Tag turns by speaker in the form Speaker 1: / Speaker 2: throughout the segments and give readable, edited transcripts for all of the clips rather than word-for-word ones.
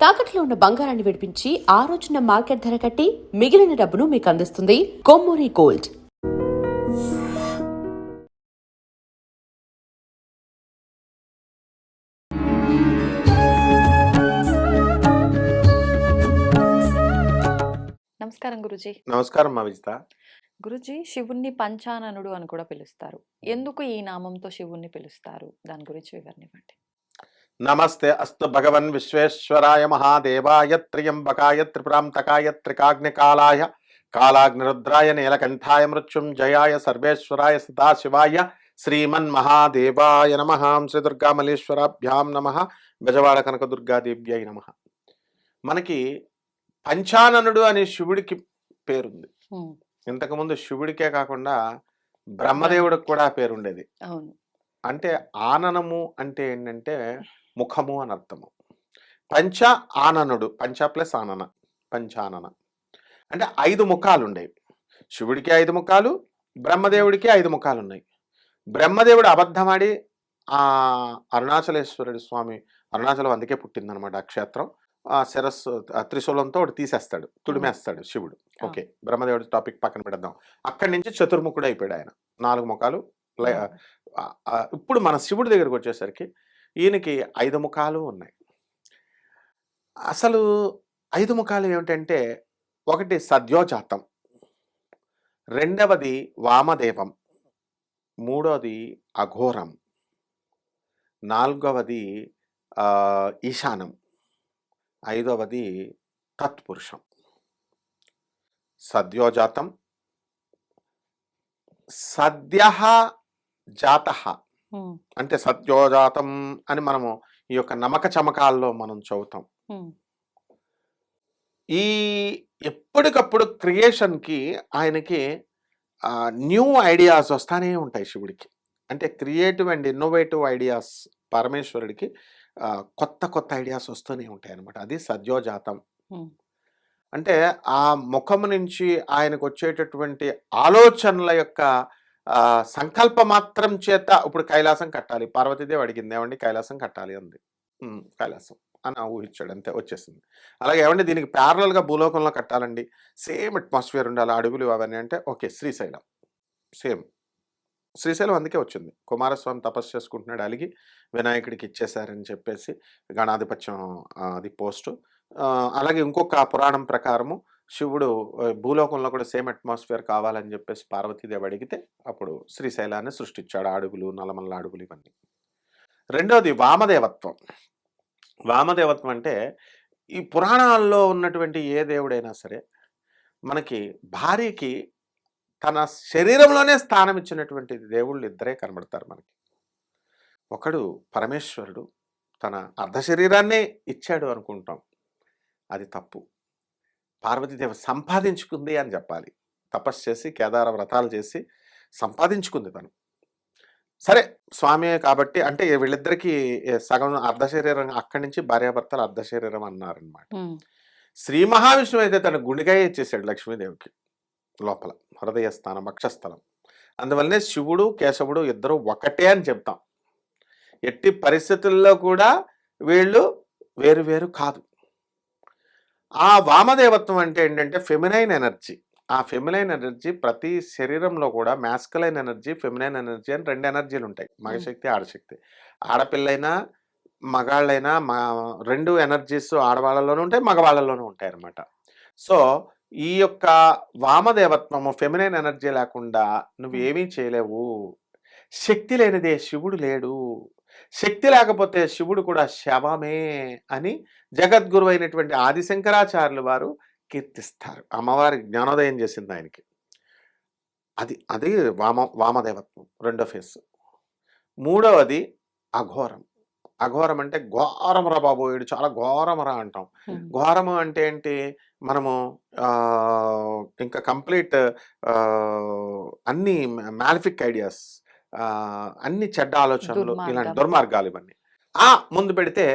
Speaker 1: తాకట్లో ఉన్న బంగారాన్ని విడిపించి ఆ రోజున మార్కెట్ ధర కట్టి మిగిలిన డబ్బును మీకు అందిస్తుంది కొమ్మూరి గోల్డ్.
Speaker 2: నమస్కారం గురుజీ.
Speaker 3: నమస్కారం మా విజిత.
Speaker 2: గురుజీ, శివుణ్ణి పంచాననుడు అని కూడా పిలుస్తారు. ఎందుకు ఈ నామంతో శివుణ్ణి పిలుస్తారు? దాని గురించి వివరణ ఇవ్వండి.
Speaker 3: నమస్తే అస్తు భగవన్ విశ్వేశ్వరాయ మహాదేవాయ త్ర్యంబకాయ త్రిపురాంతకాయ త్రికాగ్నికాలాయ కాలాగ్నిరుద్రాయ నీలకంఠాయ మృత్యుంజయాయ సర్వేశ్వరాయ సదాశివాయ శ్రీమన్మహాదేవాయ నమః. శ్రీ దుర్గామల్లేశ్వరాభ్యాం నమః. బెజవాడ కనకదుర్గాదేవ్యై నమః. మనకి పంచాననుడు అనే శివుడికి పేరుంది. ఇంతకుముందు శివుడికే కాకుండా బ్రహ్మదేవుడికి కూడా పేరుండేది. అంటే ఆననము అంటే ఏంటంటే ముఖము అని అర్థము. పంచ ఆననుడు, పంచ ప్లస్ ఆనన, పంచానన అంటే 5 ముఖాలు ఉండేవి. శివుడికి 5 ముఖాలు, బ్రహ్మదేవుడికి 5 ముఖాలు ఉన్నాయి. బ్రహ్మదేవుడు అబద్ధమాడి ఆ అరుణాచలేశ్వరుడు స్వామి, అరుణాచలం అందుకే పుట్టిందనమాట ఆ క్షేత్రం. ఆ శిరస్సు త్రిశూలంతో ఒకటి తీసేస్తాడు, తుడిమేస్తాడు శివుడు. ఓకే, బ్రహ్మదేవుడి టాపిక్ పక్కన పెడదాం. అక్కడి నుంచి చతుర్ముఖుడు అయిపోయాడు ఆయన. 4 ముఖాలు. ఇప్పుడు మన శివుడి దగ్గరకు వచ్చేసరికి ఈయనకి 5 ముఖాలు ఉన్నాయి. అసలు 5 ముఖాలు ఏమిటంటే, ఒకటి సద్యోజాతం, రెండవది వామదేవం, మూడవది అఘోరం, నాలుగవది ఈశానం, ఐదవది తత్పురుషం. సద్యోజాతం, సద్య జాత అంటే సత్యోజాతం అని మనము ఈ యొక్క నమక చమకాల్లో మనం చదువుతాం. ఈ ఎప్పటికప్పుడు క్రియేషన్కి ఆయనకి న్యూ ఐడియాస్ వస్తానే ఉంటాయి శివుడికి. అంటే క్రియేటివ్ అండ్ ఇన్నోవేటివ్ ఐడియాస్ పరమేశ్వరుడికి కొత్త కొత్త ఐడియాస్ వస్తూనే ఉంటాయి అన్నమాట. అది సద్యోజాతం. అంటే ఆ ముఖము నుంచి ఆయనకు వచ్చేటటువంటి ఆలోచనల యొక్క సంకల్ప మాత్రం చేత ఇప్పుడు కైలాసం కట్టాలి. పార్వతీదేవి అడిగింది, ఏమండి కైలాసం కట్టాలి అంది. కైలాసం అని ఊహించాడు, అంతే వచ్చేసింది. అలాగే ఏమండి దీనికి ప్యారలల్గా భూలోకంలో కట్టాలండి, సేమ్ అట్మాస్ఫియర్ ఉండాలి, అడుగులు అవన్నీ అంటే ఓకే శ్రీశైలం. సేమ్ శ్రీశైలం అందుకే వచ్చింది. కుమారస్వామి తపస్సు చేసుకుంటున్నాడు, అలిగి వినాయకుడికి ఇచ్చేశారని చెప్పేసి గణాధిపత్యం అది పోస్టు. అలాగే ఇంకొక పురాణం ప్రకారము శివుడు భూలోకంలో కూడా సేమ్ అట్మాస్ఫియర్ కావాలని చెప్పేసి పార్వతీదేవి అడిగితే అప్పుడు శ్రీశైలాన్ని సృష్టించాడు, అడుగులు నల్లమల్ల అడుగులు ఇవన్నీ. రెండోది వామదేవత్వం. వామదేవత్వం అంటే ఈ పురాణాల్లో ఉన్నటువంటి ఏ దేవుడైనా సరే మనకి భార్యకి తన శరీరంలోనే స్థానం ఇచ్చినటువంటి దేవుళ్ళు ఇద్దరే కనబడతారు మనకి. ఒకడు పరమేశ్వరుడు తన అర్ధ శరీరాన్నే ఇచ్చాడు అనుకుంటాం, అది తప్పు. పార్వతీదేవి సంపాదించుకుంది అని చెప్పాలి. తపస్సు చేసి కేదార వ్రతాలు చేసి సంపాదించుకుంది తను. సరే స్వామి కాబట్టి అంటే వీళ్ళిద్దరికీ సగం అర్ధ శరీరం, అక్కడి నుంచి భార్యాభర్తలు అర్ధ శరీరం అన్నారనమాట. శ్రీ మహావిష్ణువు అయితే తన గుండెకాయ ఇచ్చేసాడు లక్ష్మీదేవికి లోపల, హృదయ స్థానం, వక్షస్థలం. అందువల్లనే శివుడు కేశవుడు ఇద్దరు ఒకటే అని చెప్తాం. ఎట్టి పరిస్థితుల్లో కూడా వీళ్ళు వేరు వేరు కాదు. ఆ వామదేవత్వం అంటే ఏంటంటే ఫెమినైన్ ఎనర్జీ. ఆ ఫెమినైన్ ఎనర్జీ ప్రతి శరీరంలో కూడా మ్యాస్కులైన్ ఎనర్జీ, ఫెమినైన్ ఎనర్జీ అని 2 ఎనర్జీలు ఉంటాయి, మగశక్తి ఆడశక్తి. ఆడపిల్లైనా మగాళ్ళైనా 2 ఎనర్జీస్ ఆడవాళ్ళలోనూ ఉంటాయి, మగవాళ్ళలోనూ ఉంటాయి అన్నమాట. సో ఈ యొక్క వామదేవత్వము ఫెమినైన్ ఎనర్జీ లేకుండా నువ్వు ఏమీ చేయలేవు. శక్తి లేనిదే శివుడు లేడు, శక్తి లేకపోతే శివుడు కూడా శవమే అని జగద్గురు అయినటువంటి ఆదిశంకరాచార్యులు వారు కీర్తిస్తారు. అమ్మవారి జ్ఞానోదయం చేసింది ఆయనకి. అది వామదేవత్వం రెండో ఫేస్. మూడవది అఘోరం. అఘోరం అంటే ఘోరమరా బాబు, వీడు చాలా ఘోరమరా అంటాం. ఘోరము అంటే ఏంటి, మనము ఇంకా కంప్లీట్ అన్ని మ్యాలిఫిక్ ఐడియాస్, అన్ని చెడ్డ ఆలోచనలు, ఇలాంటి దుర్మార్గాలు ఇవన్నీ ముందు పెడితే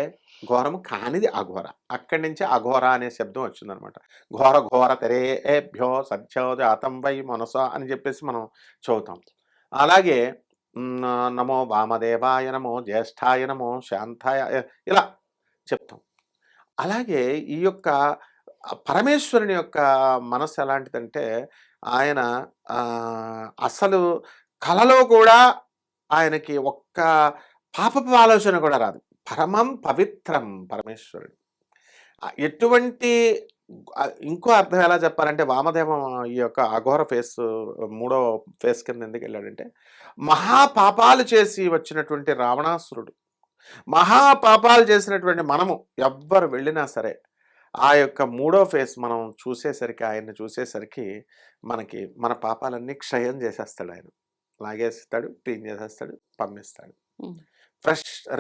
Speaker 3: ఘోరము కానిది అఘోర. అక్కడి నుంచి అఘోర అనే శబ్దం వచ్చిందనమాట. ఘోర ఘోర తెరేభ్యో సత్యోజాతం వై మనస అని చెప్పేసి మనం చదువుతాం. అలాగే నమో వామదేవాయ నమో జ్యేష్ఠాయ నమో శాంతాయ ఇలా చెప్తాం. అలాగే ఈ యొక్క పరమేశ్వరుని యొక్క మనస్సు ఎలాంటిదంటే ఆయన అసలు కలలో కూడా ఆయనకి ఒక్క పాపపు ఆలోచన కూడా రాదు. పరమం పవిత్రం పరమేశ్వరుడు. ఎటువంటి ఇంకో అర్థం ఎలా చెప్పాలంటే వామదేవం ఈ యొక్క అఘోర ఫేస్ మూడో ఫేస్ కింద ఎందుకు వెళ్ళాడంటే మహాపాపాలు చేసి వచ్చినటువంటి రావణాసురుడు, మహాపాపాలు చేసినటువంటి మనము ఎవ్వరు వెళ్ళినా సరే ఆ యొక్క మూడో ఫేస్ మనం చూసేసరికి, ఆయన్ని చూసేసరికి మనకి మన పాపాలన్నీ క్షయం చేసేస్తాడు ఆయన. లాగేస్తాడు, క్లీన్ చేసేస్తాడు, పంపిస్తాడు.
Speaker 2: ఉమ్,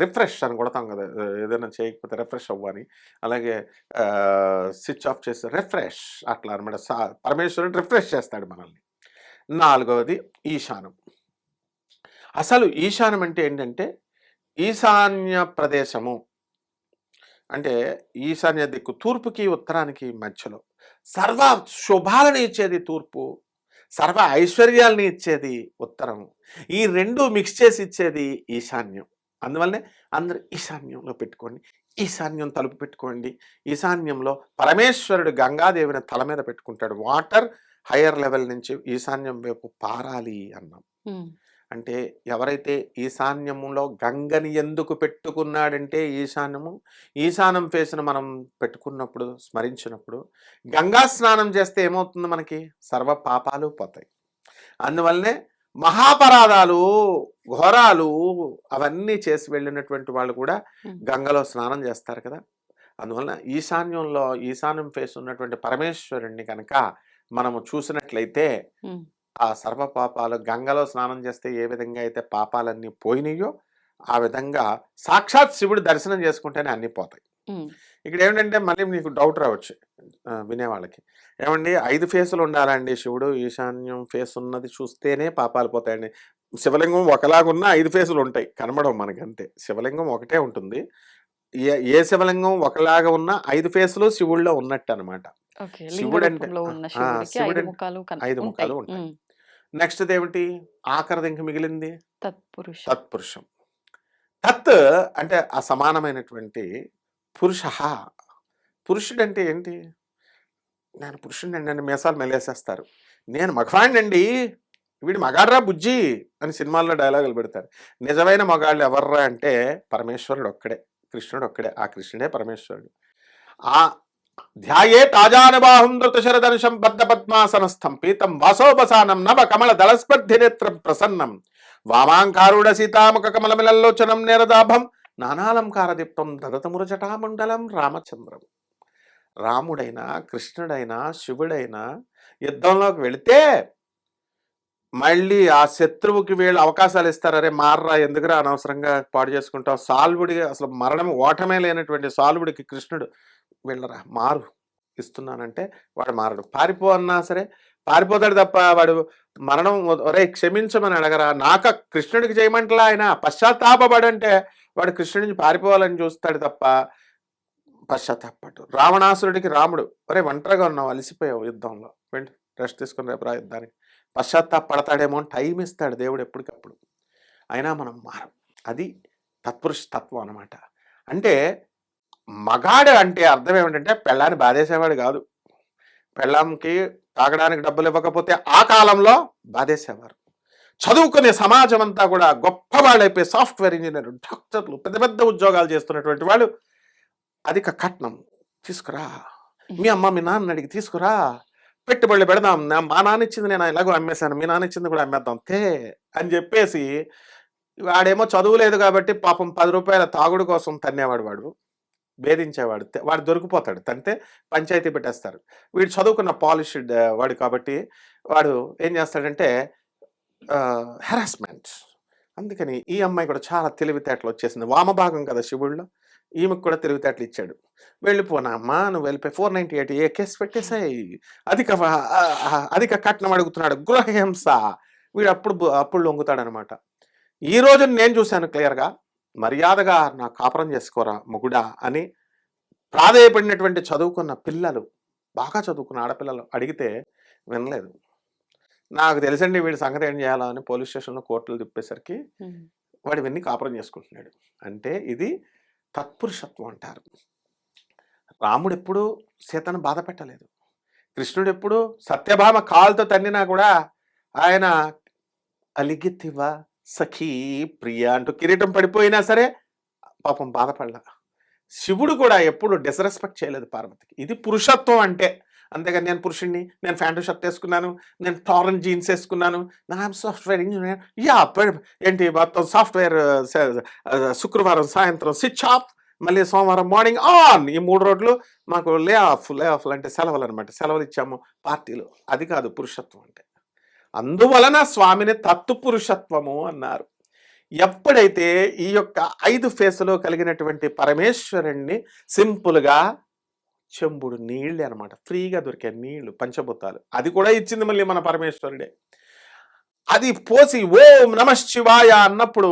Speaker 3: రిఫ్రెష్ అని కొడతాం కదా, ఏదైనా చేయకపోతే రిఫ్రెష్ అవ్వని. అలాగే స్విచ్ ఆఫ్ చేస్తే రిఫ్రెష్, అట్లా అనమాట. పరమేశ్వరుడు రిఫ్రెష్ చేస్తాడు మనల్ని. నాలుగవది ఈశానం. అసలు ఈశానం అంటే ఏంటంటే ఈశాన్య ప్రదేశము అంటే ఈశాన్య దిక్కు, తూర్పుకి ఉత్తరానికి మధ్యలో సర్వ శుభాలను ఇచ్చేది తూర్పు, సర్వ ఐశ్వర్యాలని ఇచ్చేది ఉత్తరం. ఈ రెండు మిక్స్ చేసి ఇచ్చేది ఈశాన్యం. అందువల్లనే అందరూ ఈశాన్యంలో పెట్టుకోండి, ఈశాన్యం తలుపు పెట్టుకోండి. ఈశాన్యంలో పరమేశ్వరుడు గంగాదేవిని తల మీద పెట్టుకుంటాడు. వాటర్ హయ్యర్ లెవెల్ నుంచి ఈశాన్యం వైపు పారాలి అన్నాం.
Speaker 2: ఉమ్,
Speaker 3: అంటే ఎవరైతే ఈశాన్యములో గంగని ఎందుకు పెట్టుకున్నాడంటే ఈశానం ఫేస్ను మనం పెట్టుకున్నప్పుడు, స్మరించినప్పుడు గంగా స్నానం చేస్తే ఏమవుతుంది, మనకి సర్వ పాపాలు పోతాయి. అందువల్లనే మహాపరాధాలు, ఘోరాలు అవన్నీ చేసి వెళ్ళినటువంటి వాళ్ళు కూడా గంగలో స్నానం చేస్తారు కదా. అందువలన ఈశాన్యం ఫేస్ ఉన్నటువంటి పరమేశ్వరుణ్ణి కనుక మనము చూసినట్లయితే
Speaker 2: ఉమ్,
Speaker 3: ఆ సర్వ పాపాలు గంగలో స్నానం చేస్తే ఏ విధంగా అయితే పాపాలన్నీ పోయినాయో ఆ విధంగా సాక్షాత్ శివుడు దర్శనం చేసుకుంటేనే అన్నీ పోతాయి.
Speaker 2: ఉమ్,
Speaker 3: ఇక్కడ ఏమిటంటే మళ్ళీ మీకు డౌట్ రావచ్చు వినేవాళ్ళకి, ఏమండి 5 ఫేసులు ఉండాలండి శివుడు, ఈశాన్యం ఫేస్ ఉన్నది చూస్తేనే పాపాలు పోతాయండి. శివలింగం ఒకలాగున్నా 5 ఫేసులు ఉంటాయి, కనబడవు మనకంతే. శివలింగం ఒకటే ఉంటుంది. ఏ శివలింగం ఒకలాగా ఉన్నా 5 ఫేసులు శివుడిలో ఉన్నట్టు అనమాట.
Speaker 2: ఓకే, లింగ
Speaker 3: శివుడు అంటే
Speaker 2: రూపంలో ఉన్న శివుడికి
Speaker 3: శివుడు
Speaker 2: 5 ముఖాలు
Speaker 3: 5
Speaker 2: ఉంటాయి.
Speaker 3: ముఖాలు ఉంటాయి.
Speaker 2: ఉమ్,
Speaker 3: నెక్స్ట్ ఏమిటి, ఆఖరిది ఇంక మిగిలింది
Speaker 2: తత్పురుష.
Speaker 3: తత్పురుషం. తత్ అంటే అసమానమైనటువంటి పురుష. పురుషుడు అంటే ఏంటి, నేను పురుషుడిని అండి, మీసాలు మెలేసేస్తారు. నేను మగవాడినండి, వీడి మగాడ్రా బుజ్జి అని సినిమాల్లో డైలాగులు పెడతారు. నిజమైన మగాళ్ళు ఎవర్రా అంటే పరమేశ్వరుడు ఒక్కడే, కృష్ణుడు ఒక్కడే. ఆ కృష్ణుడే పరమేశ్వరుడు. ఆ ధ్యాయే తాజానుబాహుం ధృతశరధనుషం బద్ధ పద్మాసనస్థం పీతం వాసోపసానం నవ కమల దళస్పర్ధి నేత్రం ప్రసన్నం వామాంకారుడ సీతాముఖ కమలమిలల్లోచనం నేరదాభం నానాలంకార దీప్తం దదతమురజటామండలం రామచంద్రం. రాముడైనా, కృష్ణుడైనా, శివుడైనా యుద్ధంలోకి వెళితే మళ్ళీ ఆ శత్రువుకి వీళ్ళు అవకాశాలు ఇస్తారు. అరే మార్రా, ఎందుకురా అనవసరంగా పాడు చేసుకుంటావు. సాల్వుడికి అసలు మరణం ఓటమే లేనటువంటి సాల్వుడికి కృష్ణుడు వెళ్ళరా మారు ఇస్తున్నానంటే వాడు మారడు. పారిపో అన్నా సరే పారిపోతాడు తప్ప వాడు మరణం ఒరే క్షమించమని అడగరా. కృష్ణుడికి చేయమంటలా, ఆయన పశ్చాత్తాపడంటే వాడు కృష్ణుడి నుంచి పారిపోవాలని చూస్తాడు తప్ప పశ్చాత్తాపడు. రావణాసురుడికి రాముడు ఒరే ఒంటరిగా ఉన్నావు, అలసిపోయావు యుద్ధంలో, వెళ్ళి రెస్ట్ తీసుకుని రేపు రా యుద్ధానికి, పశ్చాత్తాపడతాడేమో అని టైం ఇస్తాడు దేవుడు ఎప్పటికప్పుడు. అయినా మనం మారం. అది తత్పురుష తత్వం అనమాట. అంటే మగాడు అంటే అర్థం ఏమిటంటే పెళ్ళాన్ని బాధేసేవాడు కాదు. పెళ్ళాంకి తాగడానికి డబ్బులు ఇవ్వకపోతే ఆ కాలంలో బాధేసేవారు. చదువుకునే సమాజం అంతా కూడా గొప్పవాళ్ళైపోయి సాఫ్ట్వేర్ ఇంజనీర్, డాక్టర్లు, పెద్ద పెద్ద ఉద్యోగాలు చేస్తున్నటువంటి వాళ్ళు అధిక కట్నం తీసుకురా, మీ అమ్మ మీ నాన్న అడిగి తీసుకురా, పెట్టుబడులు పెడదాం, మా నాన్న ఇచ్చింది నేను ఎలాగో అమ్మేశాను, మీ నాన్న ఇచ్చింది కూడా అమ్మేద్దాం తే అని చెప్పేసి వాడేమో చదువు లేదు కాబట్టి పాపం 10 రూపాయల తాగుడు కోసం తన్నేవాడు, వాడు భేదించేవాడు, వాడు దొరికిపోతాడు, తంతే పంచాయతీ పెట్టేస్తారు. వీడు చదువుకున్న పాలిష్డ్ వాడు కాబట్టి వాడు ఏం చేస్తాడంటే హెరాస్మెంట్. అందుకని ఈ అమ్మాయి కూడా చాలా తెలివితేటలు వచ్చేసింది. వామభాగం కదా శివుడిలో, ఈమెకు కూడా తెలివితేటలు ఇచ్చాడు. వెళ్ళిపోనా అమ్మా, నువ్వు వెళ్ళిపోయి 498 ఏ కేసు పెట్టేసాయి, అధిక కట్నం అడుగుతున్నాడు, గృహహింస. వీడు అప్పుడు లొంగుతాడనమాట. ఈ రోజు నేను చూశాను క్లియర్గా, మర్యాదగా నా కాపురం చేసుకోరా మొగుడా అని ప్రాధేయపడినటువంటి చదువుకున్న పిల్లలు, బాగా చదువుకున్న ఆడపిల్లలు అడిగితే వినలేదు. నాకు తెలుసండి వీడి సంగతి ఏం చేయాలా అని పోలీస్ స్టేషన్లో కోర్టులు తిప్పేసరికి వాడు ఇవన్నీ కాపురం చేసుకుంటున్నాడు. అంటే ఇది తత్పురుషత్వం అంటారు. రాముడు ఎప్పుడు సీతను బాధ పెట్టలేదు. కృష్ణుడు ఎప్పుడు సత్యభామ కాలుతో తన్నినా కూడా ఆయన అలిగితివా సఖీ ప్రియ అంటూ కిరీటం పడిపోయినా సరే పాపం బాధపడలా. శివుడు కూడా ఎప్పుడు డిస్రెస్పెక్ట్ చేయలేదు పార్వతికి. ఇది పురుషత్వం అంటే. అంతేగాని నేను పురుషుణ్ణి, నేను ప్యాంటు షర్ట్ వేసుకున్నాను, నేను టారన్ జీన్స్ వేసుకున్నాను, నా సాఫ్ట్వేర్ ఇంజనీర్, ఏంటి మొత్తం సాఫ్ట్వేర్ శుక్రవారం సాయంత్రం స్విచ్ ఆఫ్, మళ్ళీ సోమవారం మార్నింగ్ ఆన్, ఈ 3 రోజులు మాకు లే ఆఫ్ అంటే సెలవులు అనమాట. సెలవులు ఇచ్చాము పార్టీలు. అది కాదు పురుషత్వం అంటే. అందువలన స్వామిని తత్తు పురుషత్వము అన్నారు. ఎప్పుడైతే ఈ యొక్క 5 ఫేసులో కలిగినటువంటి పరమేశ్వరుణ్ణి సింపుల్గా చెంబుడు నీళ్ళే అనమాట, ఫ్రీగా దొరికే నీళ్లు, పంచభూతాలు, అది కూడా ఇచ్చింది మళ్ళీ మన పరమేశ్వరుడే. అది పోసి ఓం నమ శివాయ అన్నప్పుడు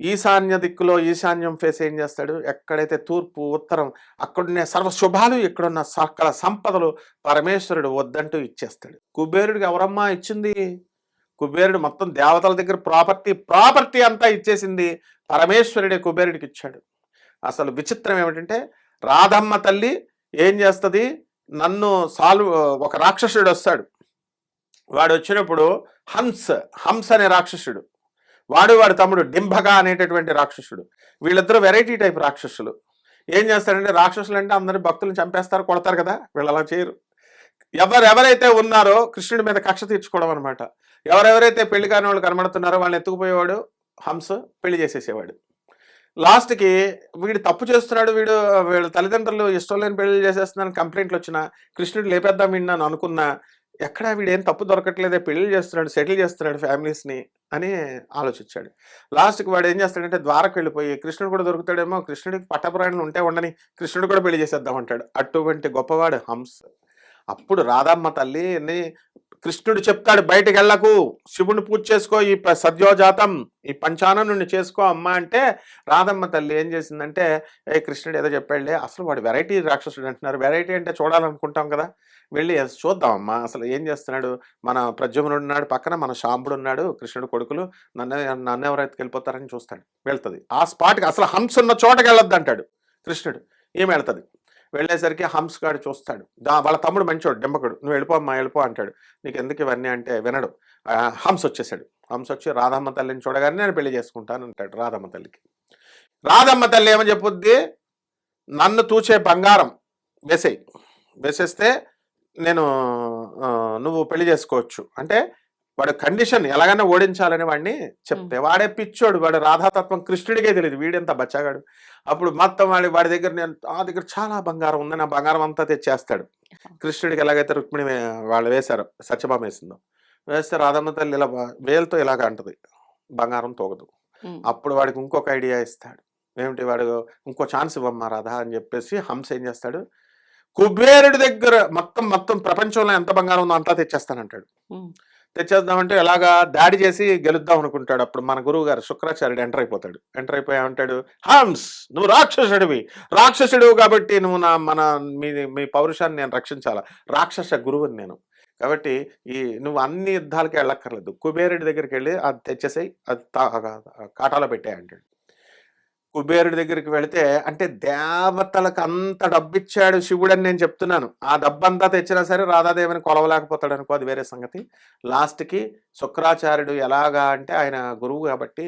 Speaker 3: ఈశాన్య దిక్కులో ఈశాన్యం ఫేస్ ఏం చేస్తాడు, ఎక్కడైతే తూర్పు ఉత్తరం అక్కడున్న సర్వ శుభాలు, ఇక్కడున్న సకల సంపదలు పరమేశ్వరుడు వద్దంటూ ఇచ్చేస్తాడు. కుబేరుడికి ఎవరమ్మా ఇచ్చింది? కుబేరుడు మొత్తం దేవతల దగ్గర ప్రాపర్టీ అంతా ఇచ్చేసింది పరమేశ్వరుడే కుబేరుడికి ఇచ్చాడు. అసలు విచిత్రం ఏమిటంటే రాధమ్మ తల్లి ఏం చేస్తుంది, ఒక రాక్షసుడు వస్తాడు. వాడు వచ్చినప్పుడు హంస అనే రాక్షసుడు, వాడి తమ్ముడు డింభగా అనేటటువంటి రాక్షసుడు, వీళ్ళిద్దరూ వెరైటీ టైప్ రాక్షసులు. ఏం చేస్తారంటే, రాక్షసులు అంటే అందరి భక్తులను చంపేస్తారు, కొడతారు కదా, వీళ్ళు అలా చేయరు. ఎవరైతే ఉన్నారో కృష్ణుడి మీద కక్ష తీర్చుకోవడం అనమాట. ఎవరెవరైతే పెళ్లి కాని వాళ్ళు కనబడుతున్నారో వాళ్ళని ఎత్తుకుపోయేవాడు హంస, పెళ్లి చేసేసేవాడు. లాస్ట్కి వీడు తప్పు చేస్తున్నాడు, వీళ్ళ తల్లిదండ్రులు ఇష్టం లేని పెళ్లి చేసేస్తున్నాను కంప్లైంట్లు వచ్చినా, కృష్ణుడు లేపేద్దాం విన్నాను అనుకున్నా, ఎక్కడ వీడేం తప్పు దొరకట్లేదే, పెళ్లి చేస్తున్నాడు, సెటిల్ చేస్తున్నాడు ఫ్యామిలీస్ని అని ఆలోచించాడు. లాస్ట్కి వాడు ఏం చేస్తాడంటే ద్వారకు వెళ్ళిపోయి కృష్ణుడు కూడా దొరుకుతాడేమో, కృష్ణుడికి పట్టపురాణులు ఉంటే ఉండని, కృష్ణుడు కూడా పెళ్లి చేసేద్దాం అంటాడు. అటువంటి గొప్పవాడు హంస. అప్పుడు రాధమ్మ తల్లిని కృష్ణుడు చెప్తాడు, బయటకు వెళ్ళకు, శివుని పూజ చేసుకో, ఈ సద్యోజాతం ఈ పంచాననుని చేసుకో అమ్మ అంటే, రాధమ్మ తల్లి ఏం చేసిందంటే, కృష్ణుడు ఏదో చెప్పాడులే, అసలు వాడు వెరైటీ రాక్షసుడు అంటున్నారు, వెరైటీ అంటే చూడాలనుకుంటాం కదా, వెళ్ళి చూద్దామమ్మా అసలు ఏం చేస్తున్నాడు. మన ప్రద్యుమ్నుడు ఉన్నాడు పక్కన, మన శాంబుడు ఉన్నాడు, కృష్ణుడు కొడుకులు, నన్ను ఎవరైతే వెళ్ళిపోతారని చూస్తాడు. వెళ్తుంది ఆ స్పాట్కి, అసలు హంస ఉన్న చోటకి వెళ్ళొద్దు అంటాడు కృష్ణుడు. ఏమి వెళ్తుంది, వెళ్ళేసరికి హంస్ గాడు చూస్తాడు, వాళ్ళ తమ్ముడు మంచోడు డింబకుడు, నువ్వు వెళ్ళిపో అంటాడు. నీకు ఎందుకు ఇవన్నీ అంటే వినడు. హంస వచ్చేసాడు. హంస వచ్చి రాధమ్మ తల్లిని చూడగానే నేను పెళ్లి చేసుకుంటాను అంటాడు రాధమ్మ తల్లికి. రాధమ్మ తల్లి ఏమని చెప్పుద్ది, నన్ను తూచే బంగారం వేసేస్తే నువ్వు పెళ్లి చేసుకోవచ్చు అంటే, వాడు కండిషన్ ఎలాగైనా ఓడించాలని వాడిని చెప్తే, వాడే పిచ్చోడు, వాడు రాధాతత్వం కృష్ణుడికే తెలియదు, వీడెంత బచ్చాగాడు. అప్పుడు మొత్తం వాడి దగ్గర నా దగ్గర చాలా బంగారం ఉంది, నా బంగారం అంతా తెచ్చేస్తాడు. కృష్ణుడికి ఎలాగైతే రుక్మిణి వాళ్ళు వేశారు, సత్యభామ వేసిందో, వేస్తే రాధమ్మ తల్లి ఇలా వేలుతో ఇలాగ అంటది, బంగారం తోగదు. అప్పుడు వాడికి ఇంకొక ఐడియా ఇస్తాడు, ఏమిటి, వాడు ఇంకో ఛాన్స్ ఇవ్వమ్మా రాధా అని చెప్పేసి హంస ఏం చేస్తాడు, కుబేరుడి దగ్గర మొత్తం ప్రపంచంలో ఎంత బంగారం ఉందో అంతా తెచ్చేస్తానంటాడు. తెచ్చేద్దామంటే ఎలాగా దాడి చేసి గెలుద్దాం అనుకుంటాడు. అప్పుడు మన గురువు గారు శుక్రాచార్యుడు ఎంటర్ అయిపోయి ఏమంటాడు, హంస్ నువ్వు రాక్షసుడు కాబట్టి నువ్వు మీ పౌరుషాన్ని నేను రక్షించాలా, రాక్షస గురువుని నేను, కాబట్టి నువ్వు అన్ని యుద్ధాలకి వెళ్ళక్కర్లేదు, కుబేరుడి దగ్గరికి వెళ్ళి అది తెచ్చేసాయి, అది కాటాలో పెట్టాయి అంటాడు. కుబేరుడి దగ్గరికి వెళితే, అంటే దేవతలకు అంత డబ్బిచ్చాడు శివుడని నేను చెప్తున్నాను. ఆ డబ్బంతా తెచ్చినా సరే రాధాదేవిని కొలవలేకపోతాడు అనుకో, అది వేరే సంగతి. లాస్ట్కి శుక్రాచార్యుడు ఎలాగా అంటే, ఆయన గురువు కాబట్టి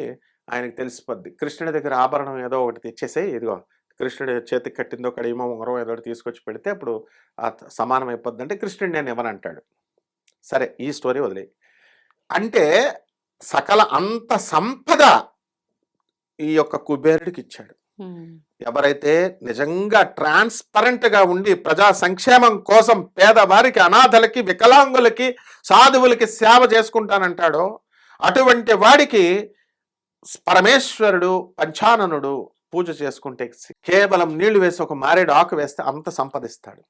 Speaker 3: ఆయనకు తెలిసిపోద్ది, కృష్ణుడి దగ్గర ఆభరణం ఏదో ఒకటి తెచ్చేసాయి, ఇదిగో కృష్ణుడి చేతికి కట్టిందో కడియమో ఉంగరం ఏదో తీసుకొచ్చి పెడితే అప్పుడు సమానం అయిపోద్ది అంటే, కృష్ణుడు నేను ఇవ్వనంటాడు. సరే ఈ స్టోరీ వదిలే. అంటే సకల అంత సంపద ఈ యొక్క కుబేరుడికి ఇచ్చాడు. ఎవరైతే నిజంగా ట్రాన్స్పరెంట్ గా ఉండి ప్రజా సంక్షేమం కోసం పేదవారికి, అనాథలకి, వికలాంగులకి, సాధువులకి సేవ చేసుకుంటానంటాడో అటువంటి వాడికి పరమేశ్వరుడు పంచాననుడు పూజ చేసుకుంటే, కేవలం నీళ్లు వేసి ఒక మారేడు ఆకు వేస్తే అంత సంపదిస్తాడు.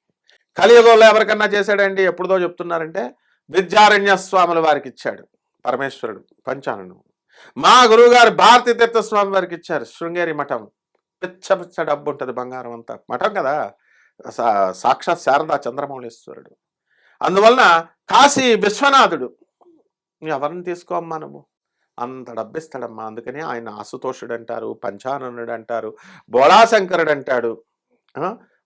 Speaker 3: కలియుగంలో ఎవరికన్నా చేశాడండి, ఎప్పుడుదో చెప్తున్నారంటే విద్యారణ్య స్వాముల వారికి ఇచ్చాడు పరమేశ్వరుడు పంచానను. మా గురువుగారు భారతీ తీర్థస్వామి వారికి ఇచ్చారు శృంగేరి మఠం, పిచ్చ డబ్బు ఉంటుంది, బంగారం అంతా, మఠం కదా, సాక్షాత్ శారదా చంద్రమౌళీశ్వరుడు. అందువలన కాశీ విశ్వనాథుడు ఎవరిని తీసుకోమ్మా నువ్వు, అంత డబ్బిస్తాడమ్మా. అందుకని ఆయన ఆశుతోషుడు అంటారు, పంచాననుడు అంటారు, బోళాశంకరుడు అంటాడు,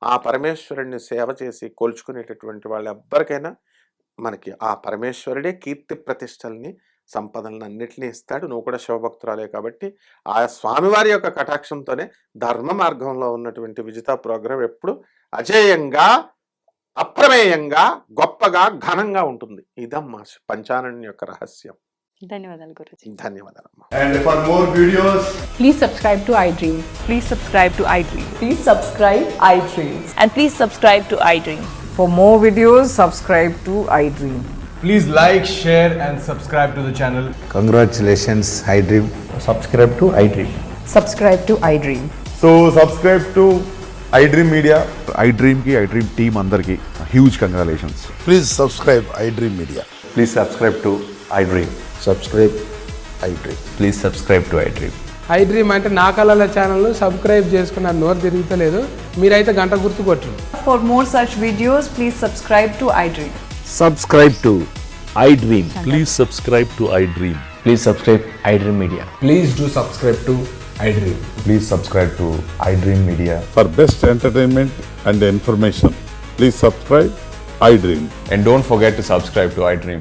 Speaker 3: ఆ పరమేశ్వరుడిని సేవ చేసి కొలుచుకునేటటువంటి వాళ్ళు ఎవ్వరికైనా మనకి ఆ పరమేశ్వరుడే కీర్తి ప్రతిష్టల్ని సంపదలను అన్నిటినీ ఇస్తాడు. నువ్వు కూడా శివభక్తురాలే కాబట్టి ఆ స్వామివారి యొక్క కటాక్షంతోనే ధర్మ మార్గంలో ఉన్నటువంటి విజితా ప్రోగ్రాం ఎప్పుడు అజేయంగా, అప్రమేయంగా, గొప్పగా, ఘనంగా ఉంటుంది. ఇదమ్మా పంచానన్ యొక్క రహస్యం.
Speaker 2: ధన్యవాదాలు Guruji.
Speaker 3: ధన్యవాదాలమ్మా.
Speaker 4: And for more videos,
Speaker 5: Please subscribe to iDream.
Speaker 6: Please subscribe to iDream.
Speaker 5: Please subscribe iDream.
Speaker 6: And please subscribe to iDream.
Speaker 5: For more videos, subscribe to iDream.
Speaker 4: please like, share and subscribe to the channel.
Speaker 7: Congratulations, iDream.
Speaker 8: subscribe to iDream.
Speaker 5: Subscribe to iDream.
Speaker 4: So subscribe to iDream Media.
Speaker 9: iDream ki iDream team అందరికి huge congratulations.
Speaker 7: Please subscribe iDream Media.
Speaker 8: Please subscribe to iDream.
Speaker 7: Subscribe iDream.
Speaker 8: Please subscribe to iDream.
Speaker 10: iDream అంటే నా కళల channel subscribe చేసుకున్న నోరు తిరుగుతలేదు, మీరైతే గంట గుర్తు కొట్టండి.
Speaker 5: For more such videos, please subscribe to iDream.
Speaker 8: Subscribe to iDream.
Speaker 11: Please subscribe to iDream.
Speaker 8: Please subscribe iDream Media.
Speaker 4: Please do subscribe to iDream.
Speaker 8: Please subscribe to iDream Media.
Speaker 9: For best entertainment and information, please subscribe iDream.
Speaker 8: And don't forget to subscribe to iDream.